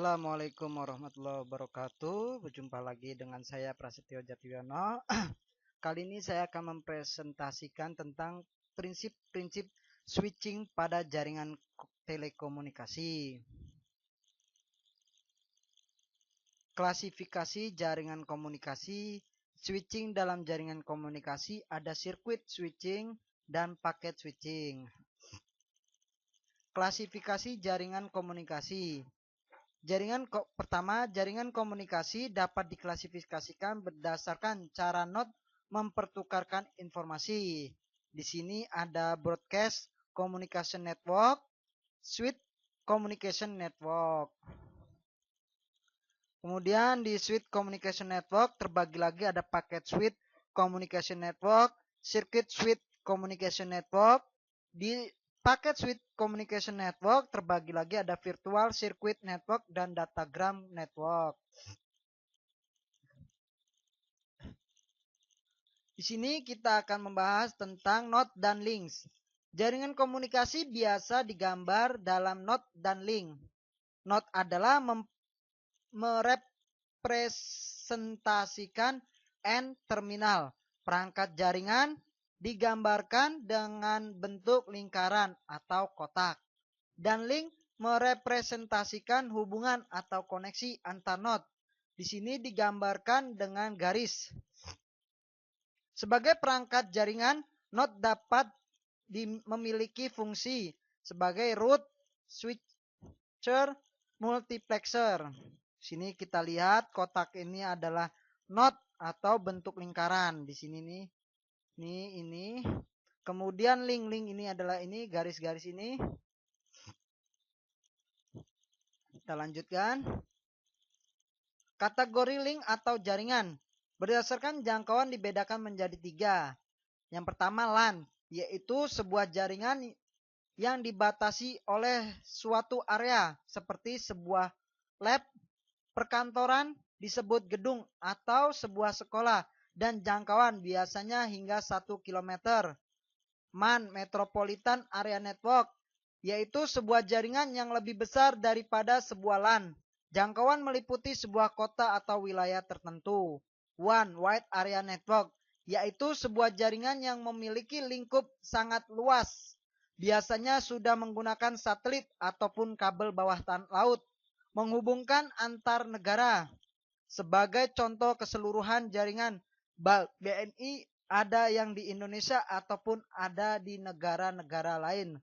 Assalamualaikum warahmatullahi wabarakatuh. Berjumpa lagi dengan saya Prasetyo Jatiwiono. Kali ini saya akan mempresentasikan tentang prinsip-prinsip switching pada jaringan telekomunikasi. Klasifikasi jaringan komunikasi. Switching dalam jaringan komunikasi ada sirkuit switching dan paket switching. Klasifikasi jaringan komunikasi. Pertama, jaringan komunikasi dapat diklasifikasikan berdasarkan cara node mempertukarkan informasi. Di sini ada broadcast communication network, switch communication network. Kemudian di switch communication network terbagi lagi ada packet switch communication network, circuit switch communication network. Di packet switch communication network terbagi lagi ada virtual circuit network dan datagram network. Di sini kita akan membahas tentang node dan links. Jaringan komunikasi biasa digambar dalam node dan link. Node adalah merepresentasikan N terminal. Perangkat jaringan digambarkan dengan bentuk lingkaran atau kotak. Dan link merepresentasikan hubungan atau koneksi antar node. Di sini digambarkan dengan garis. Sebagai perangkat jaringan, node dapat memiliki fungsi sebagai root, switcher, multiplexer. Di sini kita lihat kotak ini adalah node atau bentuk lingkaran. Di sini nih, ini. Kemudian link ini adalah ini garis-garis ini. Kita lanjutkan. Kategori link atau jaringan. Berdasarkan jangkauan dibedakan menjadi 3. Yang pertama LAN, yaitu sebuah jaringan yang dibatasi oleh suatu area seperti sebuah lab, perkantoran, disebut gedung atau sebuah sekolah dan jangkauan biasanya hingga 1 km. MAN, Metropolitan Area Network, yaitu sebuah jaringan yang lebih besar daripada sebuah LAN. Jangkauan meliputi sebuah kota atau wilayah tertentu. WAN, Wide Area Network, yaitu sebuah jaringan yang memiliki lingkup sangat luas. Biasanya sudah menggunakan satelit ataupun kabel bawah laut, menghubungkan antar negara. Sebagai contoh keseluruhan jaringan BNI ada yang di Indonesia ataupun ada di negara-negara lain.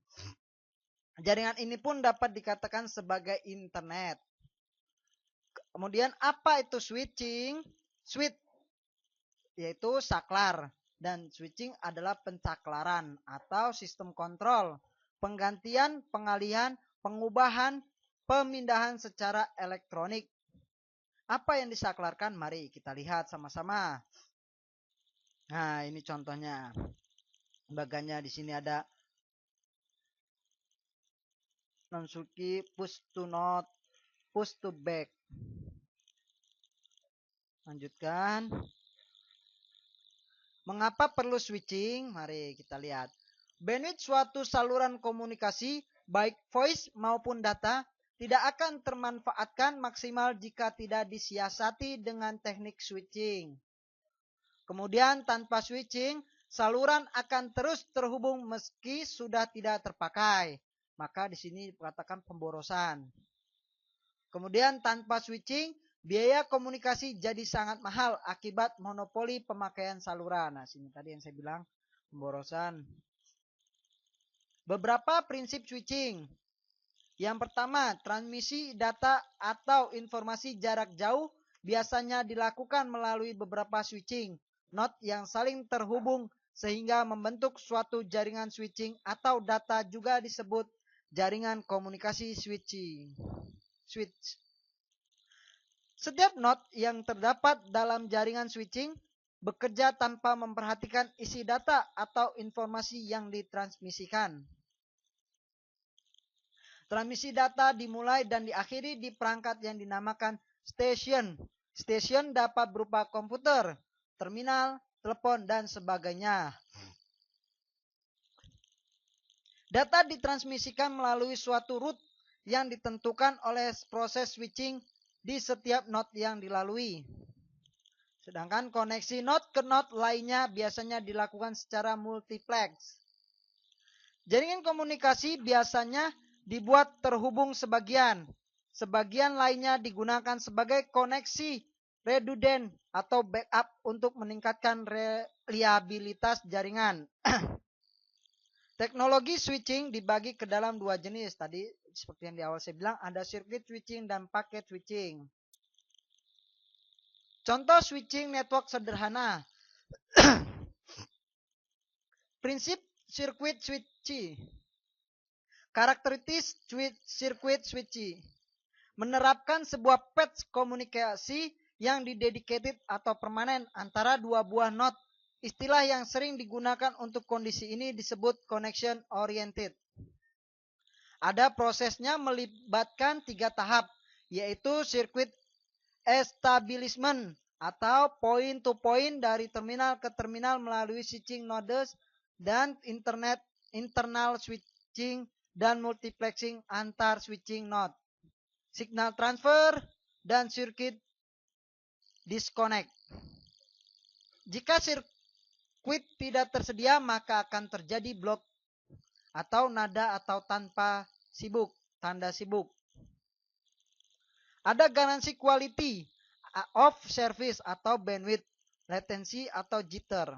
Jaringan ini pun dapat dikatakan sebagai internet. Kemudian apa itu switching? Switch yaitu saklar dan switching adalah pensaklaran atau sistem kontrol, penggantian, pengalihan, pengubahan, pemindahan secara elektronik. Apa yang disaklarkan? Mari kita lihat sama-sama. Nah, ini contohnya. Bagannya di sini ada Nonsuki, push to node, push to back. Lanjutkan. Mengapa perlu switching? Mari kita lihat. Bandwidth suatu saluran komunikasi, baik voice maupun data, tidak akan termanfaatkan maksimal jika tidak disiasati dengan teknik switching. Kemudian tanpa switching, saluran akan terus terhubung meski sudah tidak terpakai. Maka di sini dikatakan pemborosan. Kemudian tanpa switching, biaya komunikasi jadi sangat mahal akibat monopoli pemakaian saluran. Nah, sini tadi yang saya bilang pemborosan. Beberapa prinsip switching. Yang pertama, transmisi data atau informasi jarak jauh biasanya dilakukan melalui beberapa switching node yang saling terhubung sehingga membentuk suatu jaringan switching atau data juga disebut jaringan komunikasi switching. Switch. Setiap node yang terdapat dalam jaringan switching bekerja tanpa memperhatikan isi data atau informasi yang ditransmisikan. Transmisi data dimulai dan diakhiri di perangkat yang dinamakan station. Station dapat berupa komputer, terminal, telepon, dan sebagainya. Data ditransmisikan melalui suatu route yang ditentukan oleh proses switching di setiap node yang dilalui. Sedangkan koneksi node ke node lainnya biasanya dilakukan secara multiplex. Jaringan komunikasi biasanya dibuat terhubung sebagian. Sebagian lainnya digunakan sebagai koneksi redundant atau backup untuk meningkatkan reliabilitas jaringan. Teknologi switching dibagi ke dalam dua jenis. Tadi seperti yang di awal saya bilang ada circuit switching dan packet switching. Contoh switching network sederhana. Prinsip sirkuit switching. Karakteristik sirkuit switching. Menerapkan sebuah patch komunikasi yang didedicated atau permanen antara dua buah node. Istilah yang sering digunakan untuk kondisi ini disebut connection oriented. Ada prosesnya melibatkan 3 tahap, yaitu sirkuit establishment atau point to point dari terminal ke terminal melalui switching nodes dan internal switching dan multiplexing antar switching node, signal transfer dan circuit disconnect. Jika sirkuit tidak tersedia maka akan terjadi blok atau nada atau tanda sibuk. Ada garansi quality of service atau bandwidth, latency atau jitter.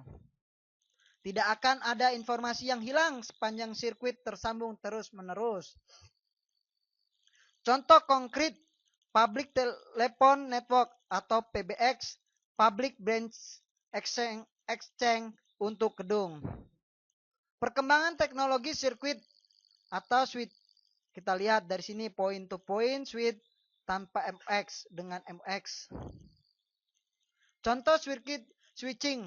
Tidak akan ada informasi yang hilang sepanjang sirkuit tersambung terus-menerus. Contoh konkret, Public Telephone Network atau PBX, Public Branch Exchange untuk gedung. Perkembangan teknologi sirkuit atau switch. Kita lihat dari sini point to point switch tanpa MX dengan MX. Contoh circuit switching.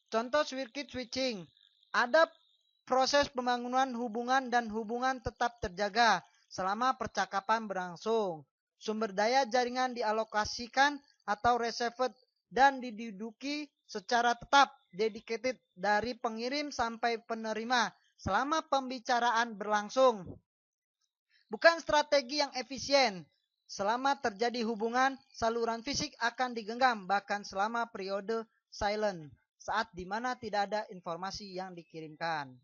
Contoh circuit switching. Ada proses pembangunan hubungan dan hubungan tetap terjaga selama percakapan berlangsung. Sumber daya jaringan dialokasikan atau reserved dan diduduki secara tetap dedicated dari pengirim sampai penerima selama pembicaraan berlangsung. Bukan strategi yang efisien. Selama terjadi hubungan, saluran fisik akan digenggam bahkan selama periode silent, saat di mana tidak ada informasi yang dikirimkan.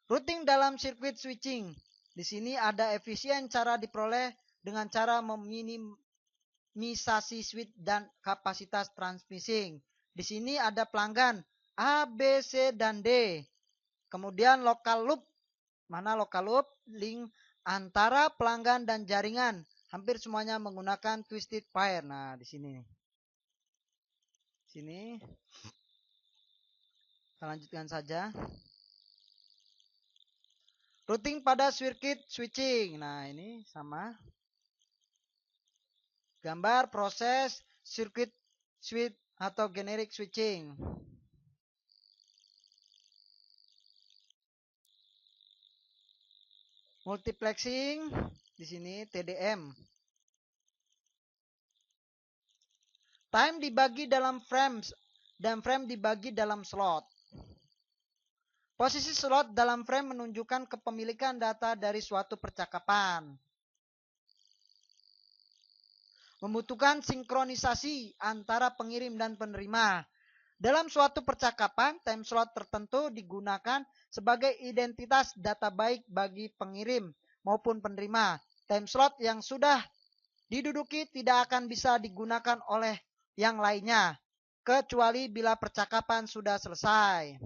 Routing dalam sirkuit switching. Di sini ada efisien cara diperoleh dengan cara meminimalisasi switch dan kapasitas transmissing. Di sini ada pelanggan A, B, C, dan D. Kemudian local loop. Mana local loop? Link antara pelanggan dan jaringan. Hampir semuanya menggunakan twisted pair. Nah, di sini. Kita lanjutkan saja. Routing pada circuit switching. Nah, ini sama. Gambar proses circuit switch atau generic switching. Multiplexing di sini TDM. Time dibagi dalam frames dan frame dibagi dalam slot. Posisi slot dalam frame menunjukkan kepemilikan data dari suatu percakapan. Membutuhkan sinkronisasi antara pengirim dan penerima. Dalam suatu percakapan, time slot tertentu digunakan sebagai identitas data baik bagi pengirim maupun penerima. Time slot yang sudah diduduki tidak akan bisa digunakan oleh yang lainnya, kecuali bila percakapan sudah selesai.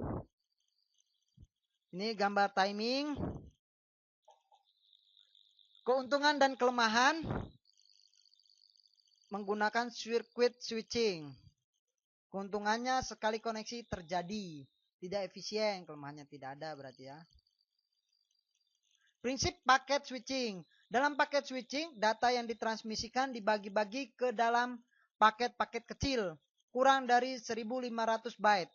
Ini gambar timing. Keuntungan dan kelemahan menggunakan circuit switching. Keuntungannya sekali koneksi terjadi, tidak efisien, kelemahannya tidak ada berarti ya. Prinsip paket switching. Dalam paket switching, data yang ditransmisikan dibagi-bagi ke dalam paket-paket kecil, kurang dari 1500 byte.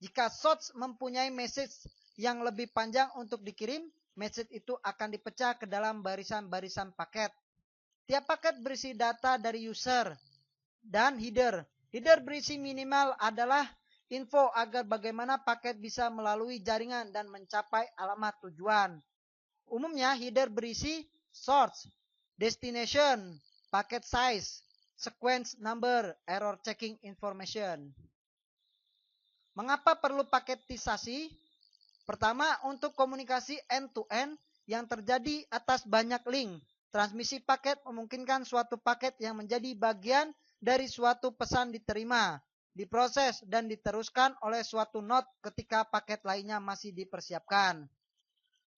Jika source mempunyai message yang lebih panjang untuk dikirim, message itu akan dipecah ke dalam barisan-barisan paket. Tiap paket berisi data dari user dan header. Header berisi minimal adalah info agar bagaimana paket bisa melalui jaringan dan mencapai alamat tujuan. Umumnya header berisi source, destination, packet size, sequence number, error checking information. Mengapa perlu paketisasi? Pertama, untuk komunikasi end-to-end yang terjadi atas banyak link. Transmisi paket memungkinkan suatu paket yang menjadi bagian dari suatu pesan diterima, diproses, dan diteruskan oleh suatu node ketika paket lainnya masih dipersiapkan.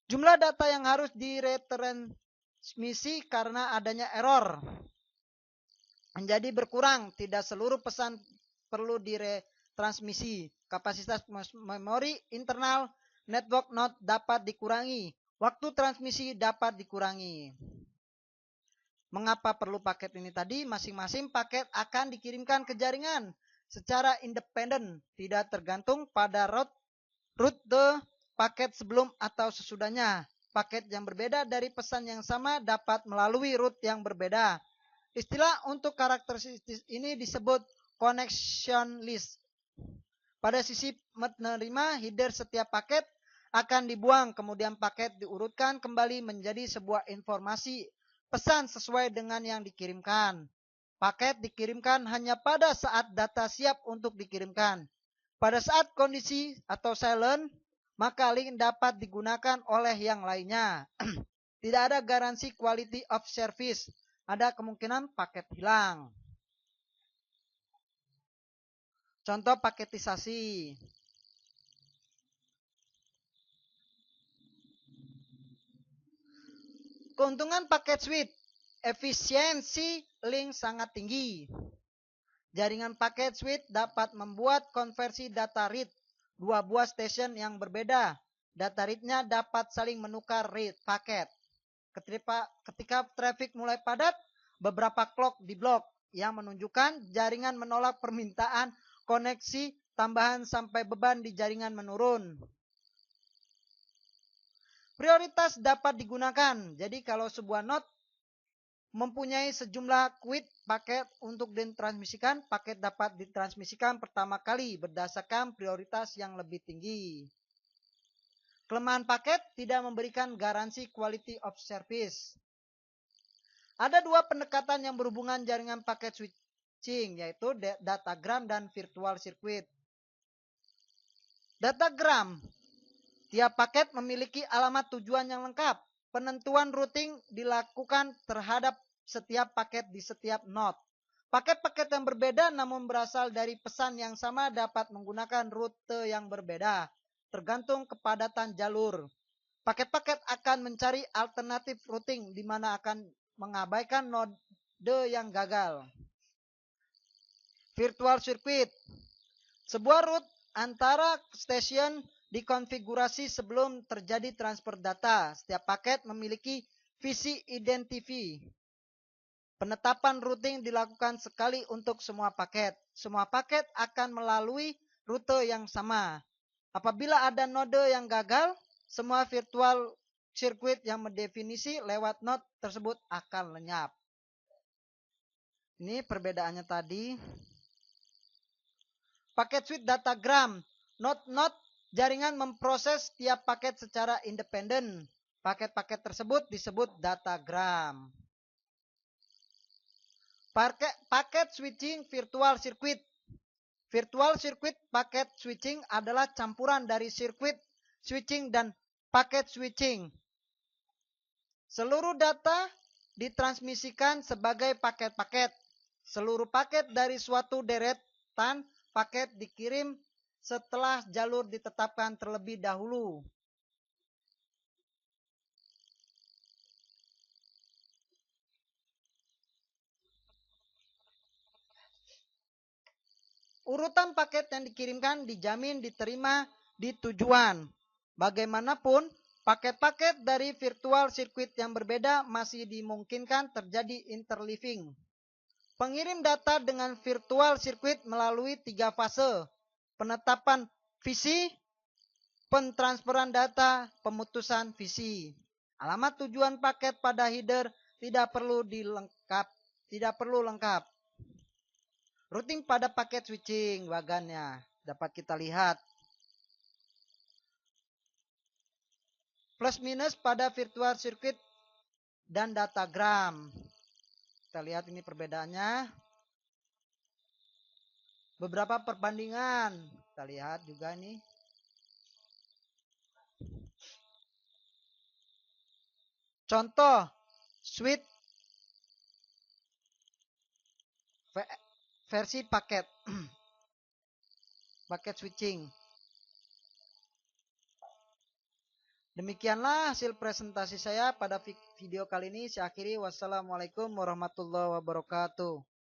Jumlah data yang harus diretransmisi karena adanya error menjadi berkurang. Tidak seluruh pesan perlu diretransmisi. Kapasitas memori internal network node dapat dikurangi. Waktu transmisi dapat dikurangi. Mengapa perlu paket ini tadi? Masing-masing paket akan dikirimkan ke jaringan secara independen, tidak tergantung pada rute paket sebelum atau sesudahnya. Paket yang berbeda dari pesan yang sama dapat melalui rute yang berbeda. Istilah untuk karakteristik ini disebut connection list. Pada sisi menerima, header setiap paket akan dibuang, kemudian paket diurutkan kembali menjadi sebuah informasi pesan sesuai dengan yang dikirimkan. Paket dikirimkan hanya pada saat data siap untuk dikirimkan. Pada saat kondisi atau silent, maka link dapat digunakan oleh yang lainnya. Tidak ada garansi quality of service. Ada kemungkinan paket hilang. Contoh paketisasi. Keuntungan paket switch, efisiensi link sangat tinggi. Jaringan paket switch dapat membuat konversi data read dua buah station yang berbeda. Data read-nya dapat saling menukar read paket. Ketika traffic mulai padat, beberapa clock diblok yang menunjukkan jaringan menolak permintaan koneksi tambahan sampai beban di jaringan menurun. Prioritas dapat digunakan. Jadi kalau sebuah node mempunyai sejumlah queue paket untuk ditransmisikan, paket dapat ditransmisikan pertama kali berdasarkan prioritas yang lebih tinggi. Kelemahan paket tidak memberikan garansi quality of service. Ada dua pendekatan yang berhubungan jaringan paket switching, yaitu datagram dan virtual circuit. Datagram, tiap paket memiliki alamat tujuan yang lengkap. Penentuan routing dilakukan terhadap setiap paket di setiap node. Paket-paket yang berbeda namun berasal dari pesan yang sama dapat menggunakan rute yang berbeda, tergantung kepadatan jalur. Paket-paket akan mencari alternatif routing di mana akan mengabaikan node yang gagal. Virtual circuit, sebuah route antara station dikonfigurasi sebelum terjadi transfer data. Setiap paket memiliki visi identifi. Penetapan routing dilakukan sekali untuk semua paket. Semua paket akan melalui rute yang sama. Apabila ada node yang gagal, semua virtual circuit yang mendefinisi lewat node tersebut akan lenyap. Ini perbedaannya tadi. Paket switch datagram. Node jaringan memproses tiap paket secara independen. Paket-paket tersebut disebut datagram. Paket switching virtual circuit. Virtual circuit paket switching adalah campuran dari circuit switching dan paket switching. Seluruh data ditransmisikan sebagai paket-paket. Seluruh paket dari suatu deretan paket dikirim setelah jalur ditetapkan terlebih dahulu. Urutan paket yang dikirimkan dijamin diterima di tujuan. Bagaimanapun, paket-paket dari virtual circuit yang berbeda masih dimungkinkan terjadi interleaving. Pengirim data dengan virtual circuit melalui 3 fase. Penetapan visi, Pentransferan data, pemutusan visi. Alamat tujuan paket pada header tidak perlu lengkap. Routing pada paket switching bagannya dapat kita lihat. Plus minus pada virtual circuit dan datagram. Kita lihat ini perbedaannya. Beberapa perbandingan. Kita lihat juga ini. Contoh, switch versi paket. Paket switching. Demikianlah hasil presentasi saya pada video kali ini. Saya akhiri. Wassalamualaikum warahmatullahi wabarakatuh.